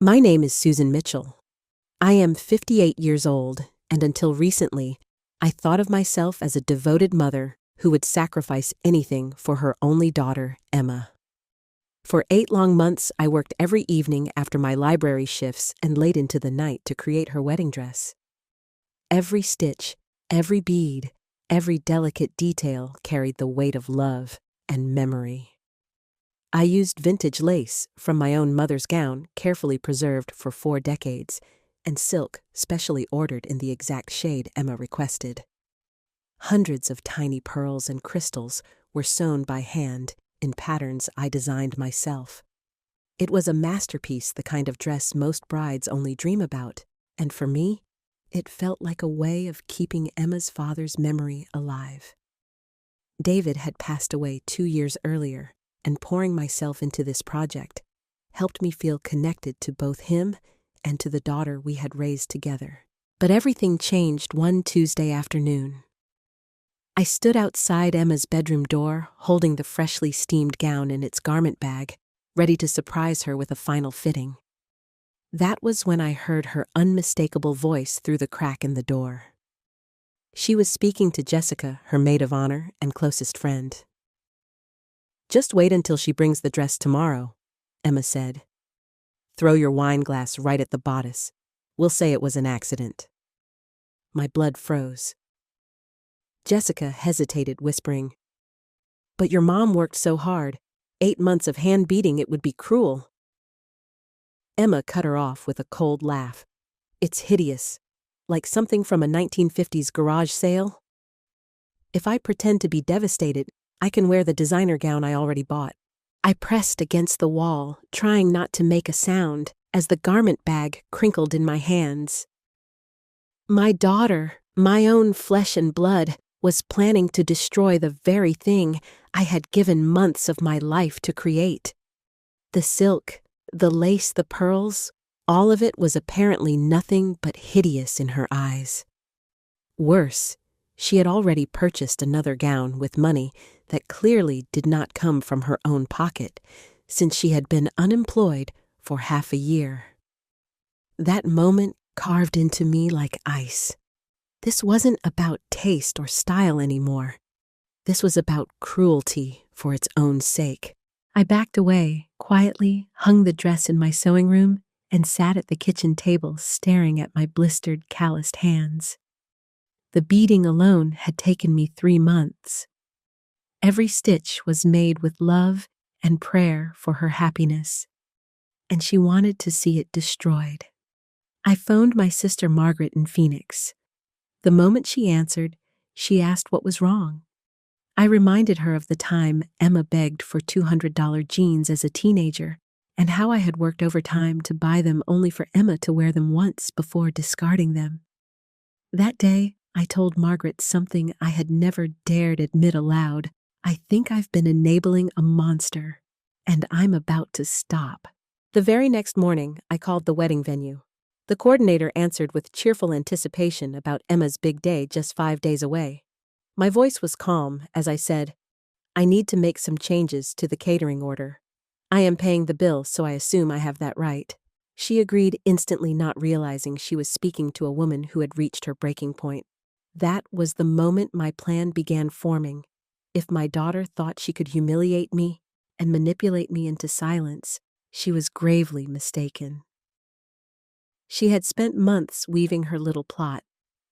My name is Susan Mitchell. I am 58 years old, and until recently, I thought of myself as a devoted mother who would sacrifice anything for her only daughter, Emma. For 8 long months, I worked every evening after my library shifts and late into the night to create her wedding dress. Every stitch, every bead, every delicate detail carried the weight of love and memory. I used vintage lace from my own mother's gown, carefully preserved for 4 decades, and silk specially ordered in the exact shade Emma requested. Hundreds of tiny pearls and crystals were sewn by hand in patterns I designed myself. It was a masterpiece, the kind of dress most brides only dream about, and for me, it felt like a way of keeping Emma's father's memory alive. David had passed away 2 years earlier, and pouring myself into this project helped me feel connected to both him and to the daughter we had raised together. But everything changed one Tuesday afternoon. I stood outside Emma's bedroom door, holding the freshly steamed gown in its garment bag, ready to surprise her with a final fitting. That was when I heard her unmistakable voice through the crack in the door. She was speaking to Jessica, her maid of honor and closest friend. "Just wait until she brings the dress tomorrow," Emma said. "Throw your wine glass right at the bodice. We'll say it was an accident." My blood froze. Jessica hesitated, whispering, "But your mom worked so hard. 8 months of hand beating, it would be cruel." Emma cut her off with a cold laugh. "It's hideous, like something from a 1950s garage sale. If I pretend to be devastated, I can wear the designer gown I already bought." I pressed against the wall, trying not to make a sound, as the garment bag crinkled in my hands. My daughter, my own flesh and blood, was planning to destroy the very thing I had given months of my life to create. The silk, the lace, the pearls, all of it was apparently nothing but hideous in her eyes. Worse, she had already purchased another gown with money that clearly did not come from her own pocket, since she had been unemployed for half a year. That moment carved into me like ice. This wasn't about taste or style anymore. This was about cruelty for its own sake. I backed away, quietly hung the dress in my sewing room, and sat at the kitchen table staring at my blistered, calloused hands. The beading alone had taken me 3 months. Every stitch was made with love and prayer for her happiness, and she wanted to see it destroyed. I phoned my sister Margaret in Phoenix. The moment she answered, she asked what was wrong. I reminded her of the time Emma begged for $200 jeans as a teenager, and how I had worked overtime to buy them only for Emma to wear them once before discarding them. That day, I told Margaret something I had never dared admit aloud. "I think I've been enabling a monster, and I'm about to stop." The very next morning, I called the wedding venue. The coordinator answered with cheerful anticipation about Emma's big day just 5 days away. My voice was calm as I said, "I need to make some changes to the catering order. I am paying the bill, so I assume I have that right." She agreed instantly, not realizing she was speaking to a woman who had reached her breaking point. That was the moment my plan began forming. If my daughter thought she could humiliate me and manipulate me into silence, she was gravely mistaken. She had spent months weaving her little plot,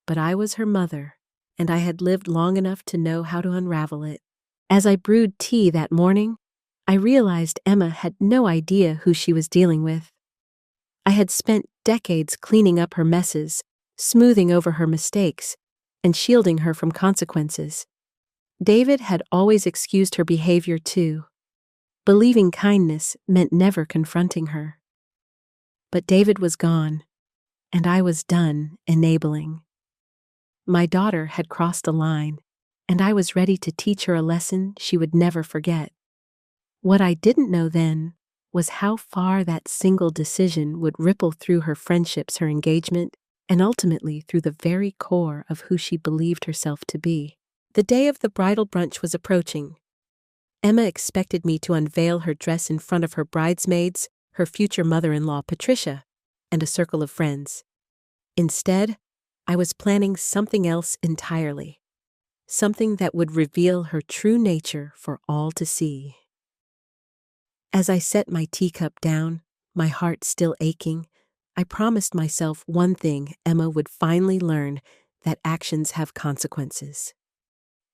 but I was her mother, and I had lived long enough to know how to unravel it. As I brewed tea that morning, I realized Emma had no idea who she was dealing with. I had spent decades cleaning up her messes, smoothing over her mistakes, and shielding her from consequences. David had always excused her behavior too. Believing kindness meant never confronting her. But David was gone, and I was done enabling. My daughter had crossed a line, and I was ready to teach her a lesson she would never forget. What I didn't know then was how far that single decision would ripple through her friendships, her engagement, and ultimately through the very core of who she believed herself to be. The day of the bridal brunch was approaching. Emma expected me to unveil her dress in front of her bridesmaids, her future mother-in-law Patricia, and a circle of friends. Instead, I was planning something else entirely. Something that would reveal her true nature for all to see. As I set my teacup down, my heart still aching, I promised myself one thing: Emma would finally learn that actions have consequences.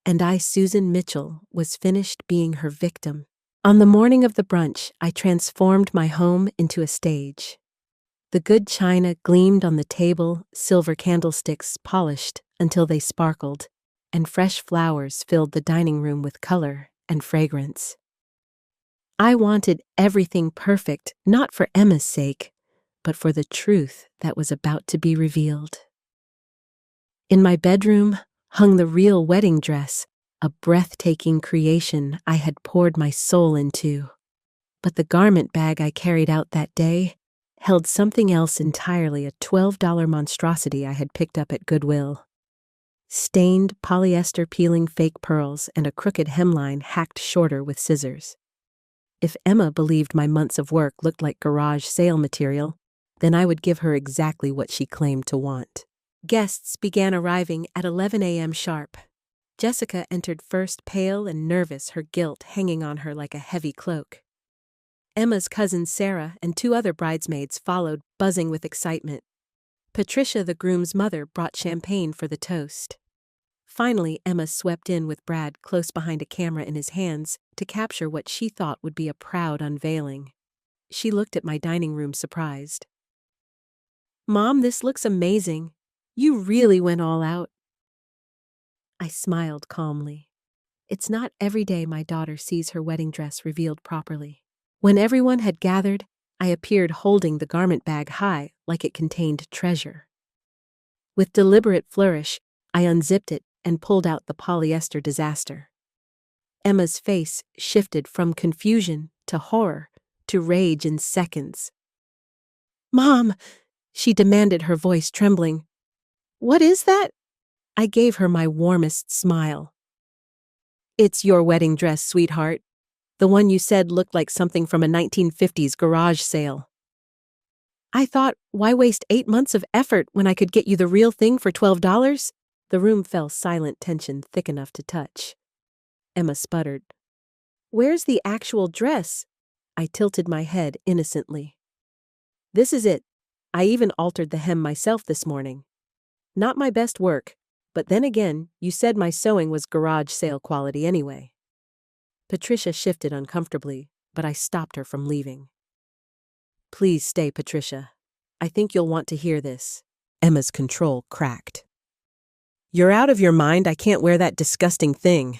And I, Susan Mitchell, was finished being her victim. On the morning of the brunch, I transformed my home into a stage. The good china gleamed on the table, silver candlesticks polished until they sparkled, and fresh flowers filled the dining room with color and fragrance. I wanted everything perfect, not for Emma's sake, but for the truth that was about to be revealed. In my bedroom hung the real wedding dress, a breathtaking creation I had poured my soul into. But the garment bag I carried out that day held something else entirely, a $12 monstrosity I had picked up at Goodwill. Stained polyester peeling fake pearls and a crooked hemline hacked shorter with scissors. If Emma believed my months of work looked like garage sale material, then I would give her exactly what she claimed to want. Guests began arriving at 11 a.m. sharp. Jessica entered first, pale and nervous, her guilt hanging on her like a heavy cloak. Emma's cousin Sarah and 2 other bridesmaids followed, buzzing with excitement. Patricia, the groom's mother, brought champagne for the toast. Finally, Emma swept in with Brad close behind a camera in his hands to capture what she thought would be a proud unveiling. She looked at my dining room surprised. "Mom, this looks amazing. You really went all out." I smiled calmly. It's not every day my daughter sees her wedding dress revealed properly. When everyone had gathered, I appeared holding the garment bag high like it contained treasure. With deliberate flourish, I unzipped it and pulled out the polyester disaster. Emma's face shifted from confusion to horror to rage in seconds. "Mom," she demanded, her voice trembling. "What is that?" I gave her my warmest smile. "It's your wedding dress, sweetheart. The one you said looked like something from a 1950s garage sale." I thought, why waste 8 months of effort when I could get you the real thing for $12? The room fell silent, tension thick enough to touch. Emma sputtered. "Where's the actual dress?" I tilted my head innocently. "This is it. I even altered the hem myself this morning. Not my best work, but then again, you said my sewing was garage sale quality anyway." Patricia shifted uncomfortably, but I stopped her from leaving. "Please stay, Patricia. I think you'll want to hear this." Emma's control cracked. "You're out of your mind. I can't wear that disgusting thing."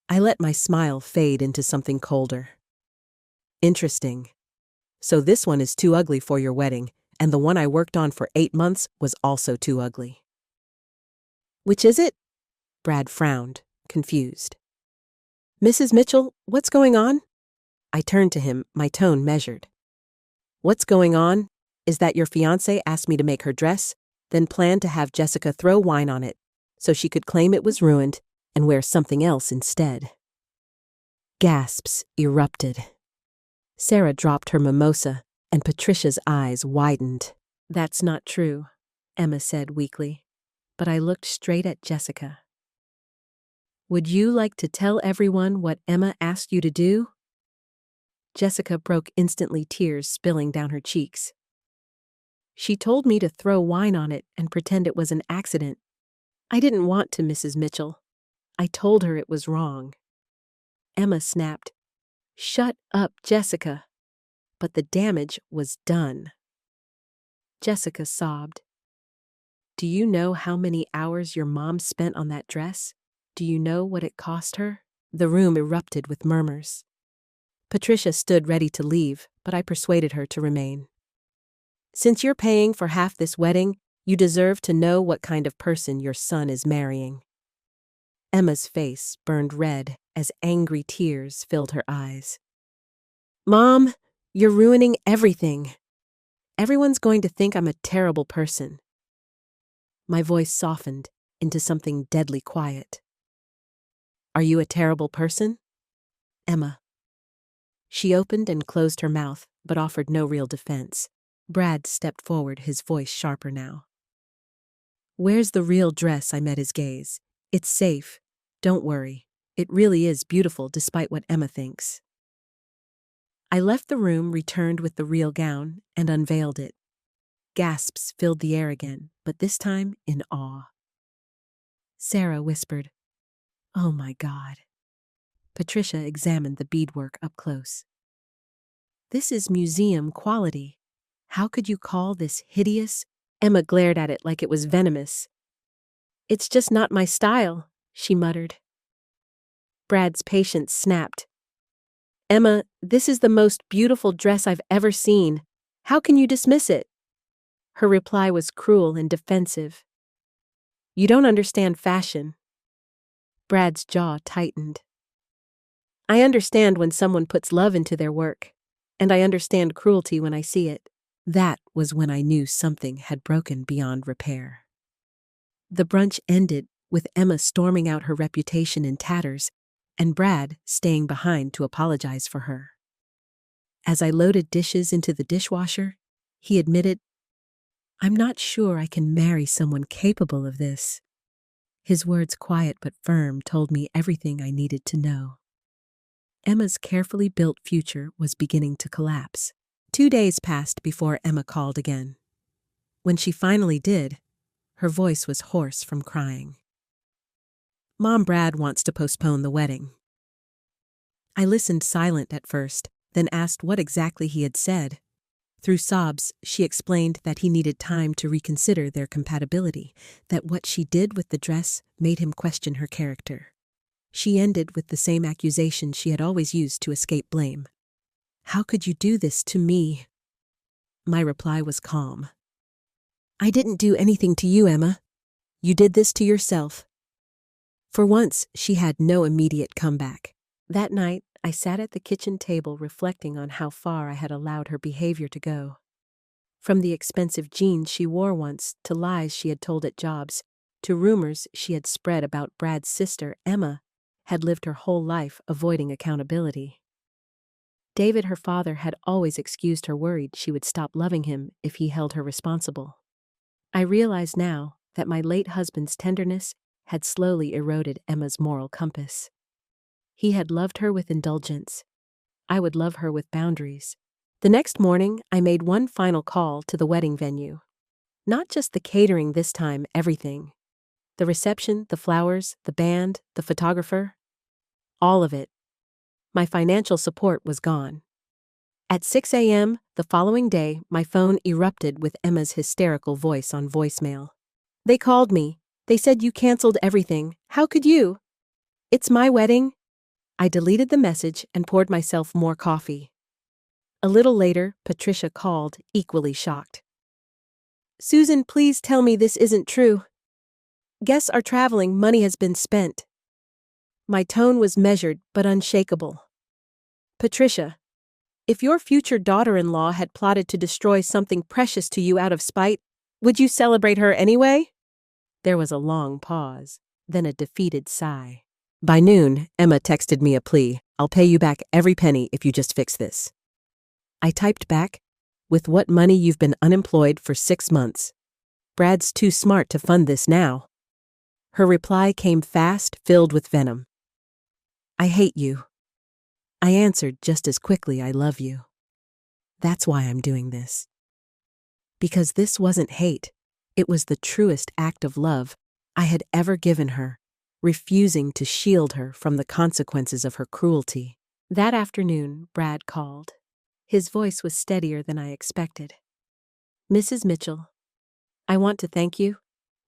I let my smile fade into something colder. "Interesting. So this one is too ugly for your wedding, and the one I worked on for 8 months was also too ugly." "Which is it?" Brad frowned, confused. "Mrs. Mitchell, what's going on?" I turned to him, my tone measured. "What's going on is that your fiancé asked me to make her dress, then planned to have Jessica throw wine on it so she could claim it was ruined and wear something else instead." Gasps erupted. Sarah dropped her mimosa, and Patricia's eyes widened. "That's not true," Emma said weakly, but I looked straight at Jessica. "Would you like to tell everyone what Emma asked you to do?" Jessica broke instantly, tears spilling down her cheeks. "She told me to throw wine on it and pretend it was an accident. I didn't want to, Mrs. Mitchell. I told her it was wrong." Emma snapped, "Shut up, Jessica." But the damage was done. Jessica sobbed. "Do you know how many hours your mom spent on that dress? Do you know what it cost her?" The room erupted with murmurs. Patricia stood ready to leave, but I persuaded her to remain. "Since you're paying for half this wedding, you deserve to know what kind of person your son is marrying." Emma's face burned red as angry tears filled her eyes. "Mom, you're ruining everything. Everyone's going to think I'm a terrible person." My voice softened into something deadly quiet. "Are you a terrible person?" "Emma." She opened and closed her mouth, but offered no real defense. Brad stepped forward, his voice sharper now. "Where's the real dress?" I met his gaze. "It's safe. Don't worry. It really is beautiful despite what Emma thinks." I left the room, returned with the real gown, and unveiled it. Gasps filled the air again, but this time in awe. Sarah whispered, "Oh my God." Patricia examined the beadwork up close. "This is museum quality. How could you call this hideous?" Emma glared at it like it was venomous. "It's just not my style," she muttered. Brad's patience snapped. "Emma, this is the most beautiful dress I've ever seen. How can you dismiss it?" Her reply was cruel and defensive. "You don't understand fashion." Brad's jaw tightened. "I understand when someone puts love into their work, and I understand cruelty when I see it." That was when I knew something had broken beyond repair. The brunch ended with Emma storming out, her reputation in tatters, and Brad staying behind to apologize for her. As I loaded dishes into the dishwasher, he admitted, "I'm not sure I can marry someone capable of this." His words, quiet but firm, told me everything I needed to know. Emma's carefully built future was beginning to collapse. 2 days passed before Emma called again. When she finally did, her voice was hoarse from crying. "Mom, Brad wants to postpone the wedding." I listened silent at first, then asked what exactly he had said. Through sobs, she explained that he needed time to reconsider their compatibility, that what she did with the dress made him question her character. She ended with the same accusation she had always used to escape blame. "How could you do this to me?" My reply was calm. "I didn't do anything to you, Emma. You did this to yourself." For once, she had no immediate comeback. That night, I sat at the kitchen table reflecting on how far I had allowed her behavior to go. From the expensive jeans she wore once, to lies she had told at jobs, to rumors she had spread about Brad's sister, Emma had lived her whole life avoiding accountability. David, her father, had always excused her, worried she would stop loving him if he held her responsible. I realized now that my late husband's tenderness had slowly eroded Emma's moral compass. He had loved her with indulgence. I would love her with boundaries. The next morning, I made one final call to the wedding venue. Not just the catering this time, everything. The reception, the flowers, the band, the photographer. All of it. My financial support was gone. At 6 a.m. the following day, my phone erupted with Emma's hysterical voice on voicemail. "They called me. They said you canceled everything. How could you? It's my wedding." I deleted the message and poured myself more coffee. A little later, Patricia called, equally shocked. "Susan, please tell me this isn't true. Guests are traveling, money has been spent." My tone was measured but unshakable. "Patricia, if your future daughter-in-law had plotted to destroy something precious to you out of spite, would you celebrate her anyway?" There was a long pause, then a defeated sigh. By noon, Emma texted me a plea. "I'll pay you back every penny if you just fix this." I typed back, "With what money you've been unemployed for 6 months. Brad's too smart to fund this now." Her reply came fast, filled with venom. "I hate you." I answered just as quickly, "I love you. That's why I'm doing this." Because this wasn't hate. It was the truest act of love I had ever given her, refusing to shield her from the consequences of her cruelty. That afternoon, Brad called. His voice was steadier than I expected. "Mrs. Mitchell, I want to thank you.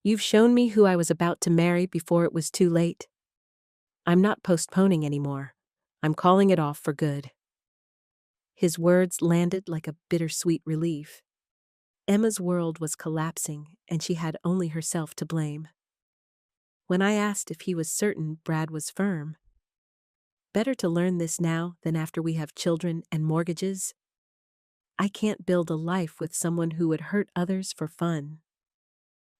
You've shown me who I was about to marry before it was too late. I'm not postponing anymore. I'm calling it off for good." His words landed like a bittersweet relief. Emma's world was collapsing, and she had only herself to blame. When I asked if he was certain, Brad was firm. "Better to learn this now than after we have children and mortgages. I can't build a life with someone who would hurt others for fun."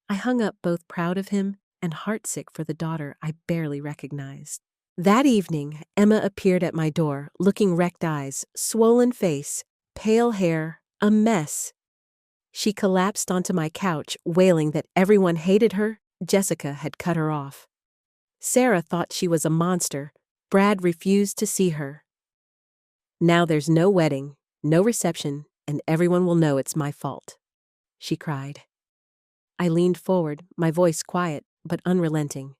I hung up, both proud of him and heartsick for the daughter I barely recognized. That evening, Emma appeared at my door, looking wrecked eyes, swollen face, pale hair, a mess. She collapsed onto my couch, wailing that everyone hated her. Jessica had cut her off. Sarah thought she was a monster. Brad refused to see her. Now there's no wedding, no reception, and everyone will know it's my fault, she cried. I leaned forward, my voice quiet but unrelenting.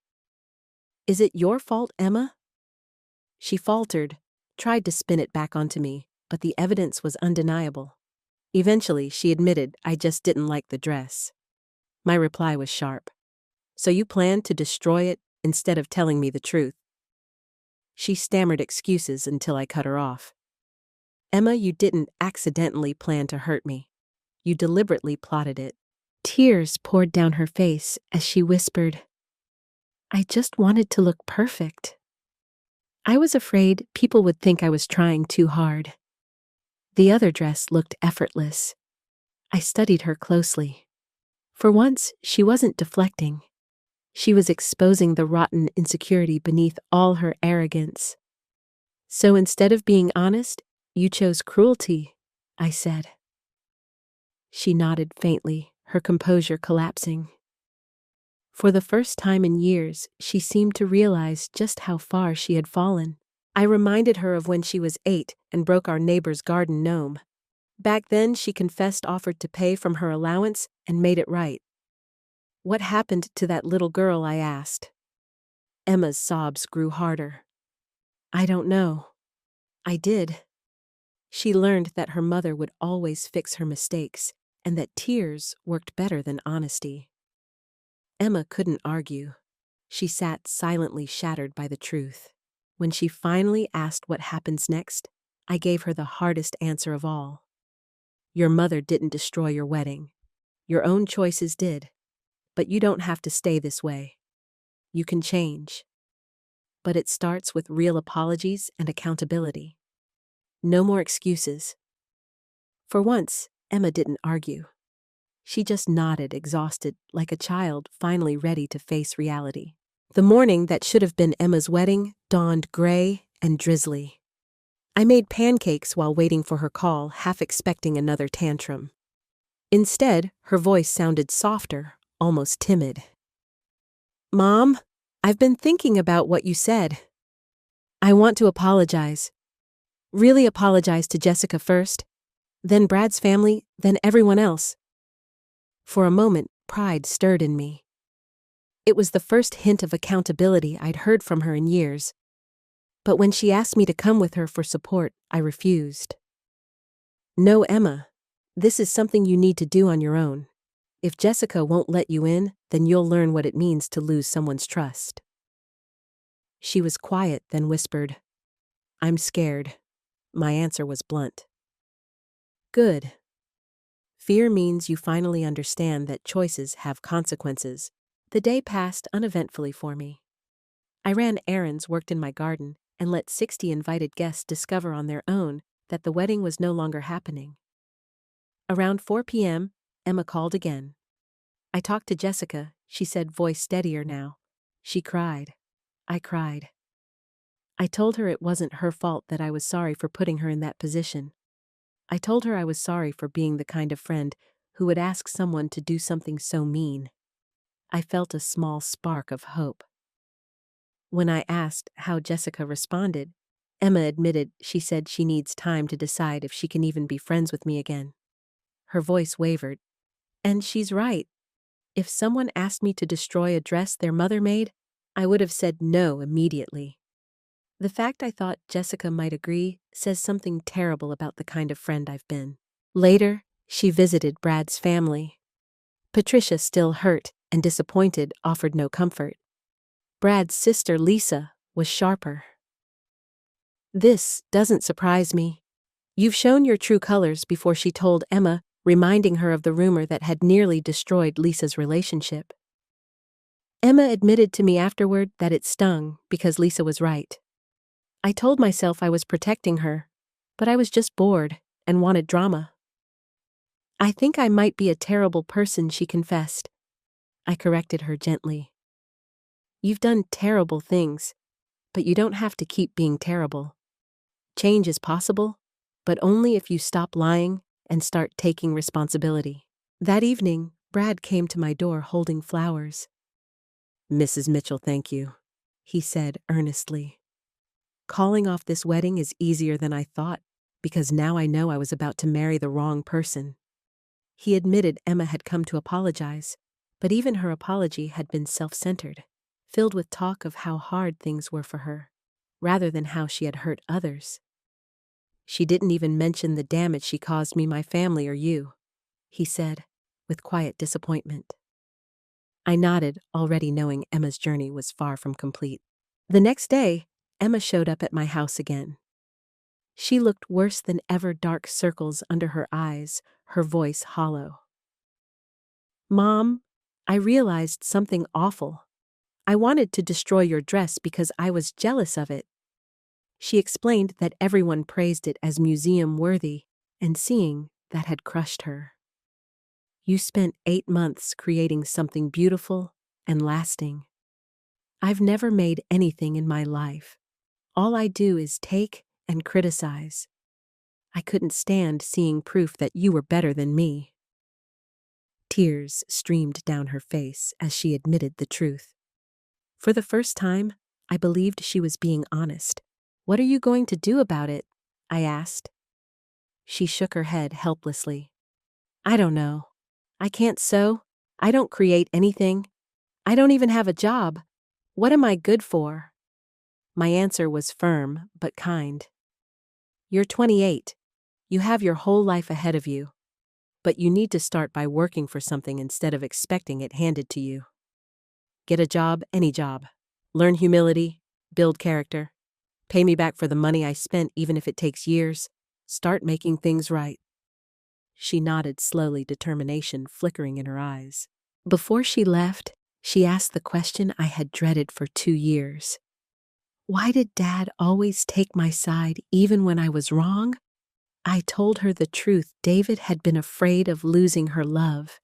Is it your fault, Emma? She faltered, tried to spin it back onto me, but the evidence was undeniable. Eventually, she admitted I just didn't like the dress. My reply was sharp. So you planned to destroy it instead of telling me the truth? She stammered excuses until I cut her off. Emma, you didn't accidentally plan to hurt me. You deliberately plotted it. Tears poured down her face as she whispered, I just wanted to look perfect. I was afraid people would think I was trying too hard. The other dress looked effortless. I studied her closely. For once, she wasn't deflecting. She was exposing the rotten insecurity beneath all her arrogance. So instead of being honest, you chose cruelty, I said. She nodded faintly, her composure collapsing. For the first time in years, she seemed to realize just how far she had fallen. I reminded her of when she was 8 and broke our neighbor's garden gnome. Back then, she confessed offered to pay from her allowance and made it right. What happened to that little girl, I asked. Emma's sobs grew harder. I don't know. I did. She learned that her mother would always fix her mistakes and that tears worked better than honesty. Emma couldn't argue. She sat silently shattered by the truth. When she finally asked what happens next, I gave her the hardest answer of all. Your mother didn't destroy your wedding. Your own choices did. But you don't have to stay this way. You can change. But it starts with real apologies and accountability. No more excuses. For once, Emma didn't argue. She just nodded, exhausted, like a child finally ready to face reality. The morning that should have been Emma's wedding dawned gray and drizzly. I made pancakes while waiting for her call, half expecting another tantrum. Instead, her voice sounded softer, almost timid. Mom, I've been thinking about what you said. I want to apologize. Really apologize to Jessica first, then Brad's family, then everyone else. For a moment, pride stirred in me. It was the first hint of accountability I'd heard from her in years. But when she asked me to come with her for support, I refused. No, Emma, this is something you need to do on your own. If Jessica won't let you in, then you'll learn what it means to lose someone's trust. She was quiet, then whispered, I'm scared. My answer was blunt. Good. Fear means you finally understand that choices have consequences. The day passed uneventfully for me. I ran errands, worked in my garden, and let 60 invited guests discover on their own that the wedding was no longer happening. Around 4 p.m., Emma called again. I talked to Jessica, she said, voice steadier now. She cried. I cried. I told her it wasn't her fault, that I was sorry for putting her in that position. I told her I was sorry for being the kind of friend who would ask someone to do something so mean. I felt a small spark of hope. When I asked how Jessica responded, Emma admitted she said she needs time to decide if she can even be friends with me again. Her voice wavered. And she's right. If someone asked me to destroy a dress their mother made, I would have said no immediately. The fact I thought Jessica might agree says something terrible about the kind of friend I've been. Later, she visited Brad's family. Patricia, still hurt and disappointed, offered no comfort. Brad's sister, Lisa, was sharper. This doesn't surprise me. You've shown your true colors, before she told Emma, reminding her of the rumor that had nearly destroyed Lisa's relationship. Emma admitted to me afterward that it stung because Lisa was right. I told myself I was protecting her, but I was just bored and wanted drama. I think I might be a terrible person, she confessed. I corrected her gently. You've done terrible things, but you don't have to keep being terrible. Change is possible, but only if you stop lying and start taking responsibility. That evening, Brad came to my door holding flowers. "Mrs. Mitchell, thank you," he said earnestly. "Calling off this wedding is easier than I thought, because now I know I was about to marry the wrong person." He admitted Emma had come to apologize, but even her apology had been self-centered, filled with talk of how hard things were for her, rather than how she had hurt others. "She didn't even mention the damage she caused me, my family, or you," he said, with quiet disappointment. I nodded, already knowing Emma's journey was far from complete. The next day, Emma showed up at my house again. She looked worse than ever, dark circles under her eyes, her voice hollow. "Mom, I realized something awful. I wanted to destroy your dress because I was jealous of it." She explained that everyone praised it as museum-worthy, and seeing that had crushed her. "You spent 8 months creating something beautiful and lasting. I've never made anything in my life. All I do is take and criticize. I couldn't stand seeing proof that you were better than me." Tears streamed down her face as she admitted the truth. For the first time, I believed she was being honest. "What are you going to do about it?" I asked. She shook her head helplessly. "I don't know. I can't sew. I don't create anything. I don't even have a job. What am I good for?" My answer was firm but kind. "You're 28. You have your whole life ahead of you. But you need to start by working for something instead of expecting it handed to you. Get a job, any job. Learn humility, build character. Pay me back for the money I spent even if it takes years. Start making things right." She nodded slowly, determination flickering in her eyes. Before she left, she asked the question I had dreaded for 2 years. Why did Dad always take my side even when I was wrong? I told her the truth. David had been afraid of losing her love.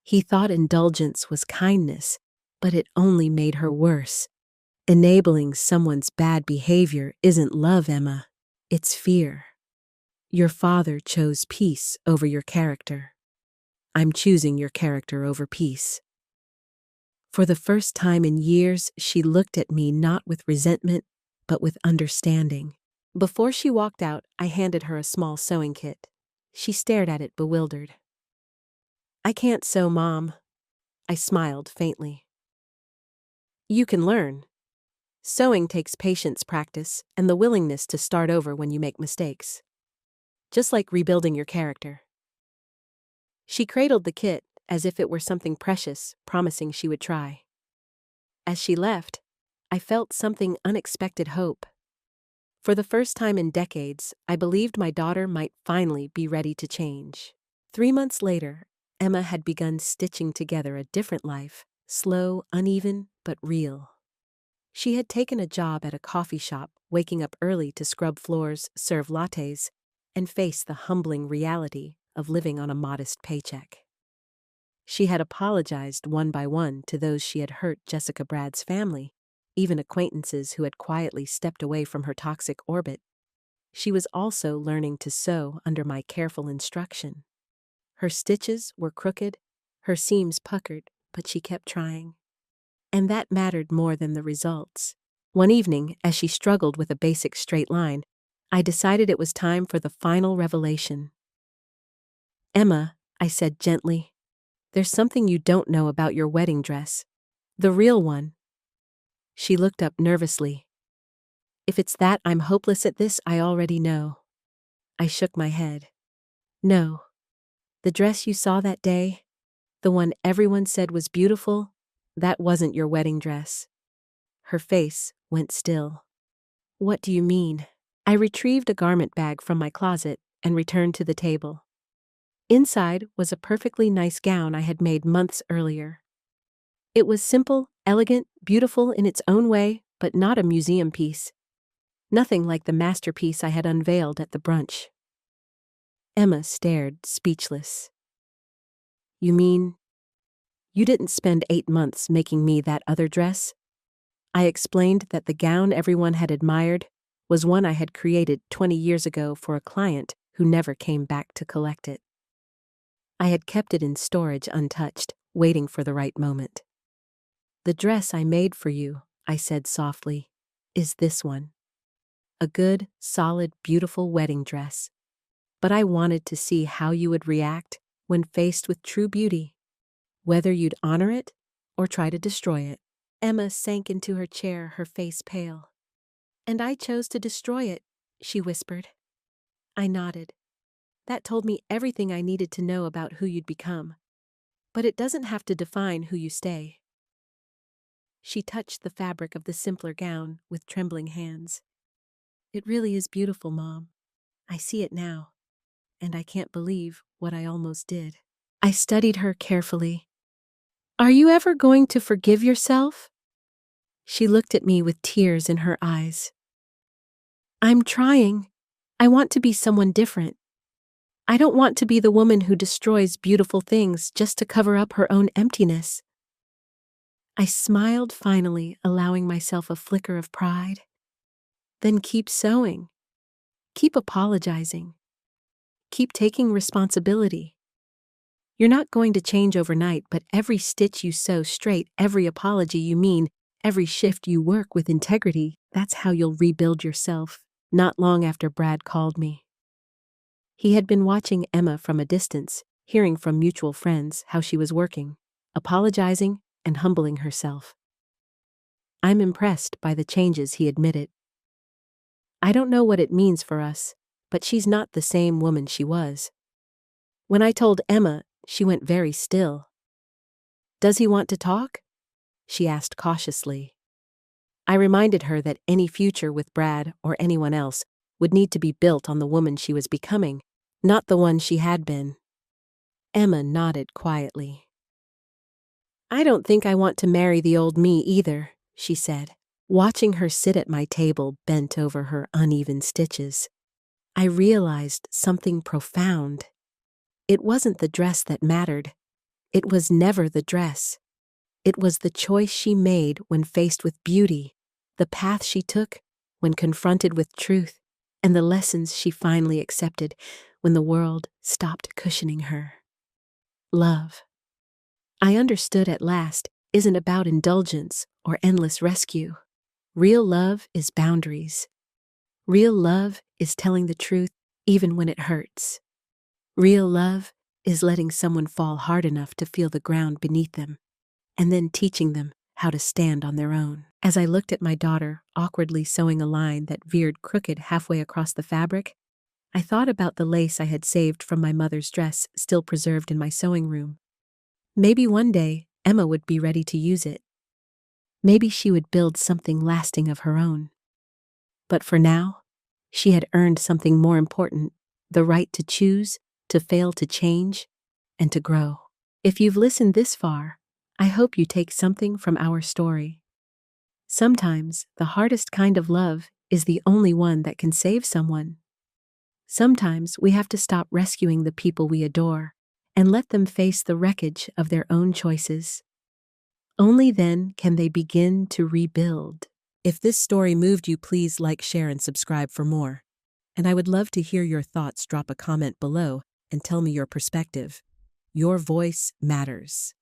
He thought indulgence was kindness, but it only made her worse. Enabling someone's bad behavior isn't love, Emma. It's fear. Your father chose peace over your character. I'm choosing your character over peace. For the first time in years, she looked at me not with resentment, but with understanding. Before she walked out, I handed her a small sewing kit. She stared at it bewildered. "I can't sew, Mom." I smiled faintly. "You can learn. Sewing takes patience, practice, and the willingness to start over when you make mistakes. Just like rebuilding your character." She cradled the kit as if it were something precious, promising she would try. As she left, I felt something unexpected hope. For the first time in decades, I believed my daughter might finally be ready to change. 3 months later, Emma had begun stitching together a different life, slow, uneven, but real. She had taken a job at a coffee shop, waking up early to scrub floors, serve lattes, and face the humbling reality of living on a modest paycheck. She had apologized one by one to those she had hurt: Jessica, Brad's family, even acquaintances who had quietly stepped away from her toxic orbit. She was also learning to sew under my careful instruction. Her stitches were crooked, her seams puckered, but she kept trying. And that mattered more than the results. One evening, as she struggled with a basic straight line, I decided it was time for the final revelation. "Emma," I said gently, "there's something you don't know about your wedding dress. The real one." She looked up nervously. "If it's that I'm hopeless at this, I already know." I shook my head. "No. The dress you saw that day, the one everyone said was beautiful, that wasn't your wedding dress." Her face went still. "What do you mean?" I retrieved a garment bag from my closet and returned to the table. Inside was a perfectly nice gown I had made months earlier. It was simple, elegant, beautiful in its own way, but not a museum piece. Nothing like the masterpiece I had unveiled at the brunch. Emma stared, speechless. "You mean, you didn't spend 8 months making me that other dress?" I explained that the gown everyone had admired was one I had created 20 years ago for a client who never came back to collect it. I had kept it in storage untouched, waiting for the right moment. "The dress I made for you," I said softly, "is this one. A good, solid, beautiful wedding dress. But I wanted to see how you would react when faced with true beauty, whether you'd honor it or try to destroy it." Emma sank into her chair, her face pale. "And I chose to destroy it," she whispered. I nodded. "That told me everything I needed to know about who you'd become. But it doesn't have to define who you stay." She touched the fabric of the simpler gown with trembling hands. "It really is beautiful, Mom. I see it now, and I can't believe what I almost did." I studied her carefully. "Are you ever going to forgive yourself?" She looked at me with tears in her eyes. "I'm trying. I want to be someone different. I don't want to be the woman who destroys beautiful things just to cover up her own emptiness." I smiled finally, allowing myself a flicker of pride. "Then keep sewing. Keep apologizing. Keep taking responsibility. You're not going to change overnight, but every stitch you sew straight, every apology you mean, every shift you work with integrity, that's how you'll rebuild yourself." Not long after Brad called me. He had been watching Emma from a distance, hearing from mutual friends how she was working, apologizing, and humbling herself. "I'm impressed by the changes," he admitted. "I don't know what it means for us, but she's not the same woman she was." When I told Emma, she went very still. "Does he want to talk?" she asked cautiously. I reminded her that any future with Brad or anyone else would need to be built on the woman she was becoming, not the one she had been. Emma nodded quietly. "I don't think I want to marry the old me either," she said, watching her sit at my table bent over her uneven stitches. I realized something profound. It wasn't the dress that mattered. It was never the dress. It was the choice she made when faced with beauty, the path she took when confronted with truth, and the lessons she finally accepted when the world stopped cushioning her. Love, I understood at last, isn't about indulgence or endless rescue. Real love is boundaries. Real love is telling the truth even when it hurts. Real love is letting someone fall hard enough to feel the ground beneath them, and then teaching them how to stand on their own. As I looked at my daughter awkwardly sewing a line that veered crooked halfway across the fabric, I thought about the lace I had saved from my mother's dress still preserved in my sewing room. Maybe one day Emma would be ready to use it. Maybe she would build something lasting of her own. But for now, she had earned something more important, the right to choose, to fail to change, and to grow. If you've listened this far, I hope you take something from our story. Sometimes the hardest kind of love is the only one that can save someone. Sometimes we have to stop rescuing the people we adore and let them face the wreckage of their own choices. Only then can they begin to rebuild. If this story moved you, please like, share, and subscribe for more. And I would love to hear your thoughts. Drop a comment below and tell me your perspective. Your voice matters.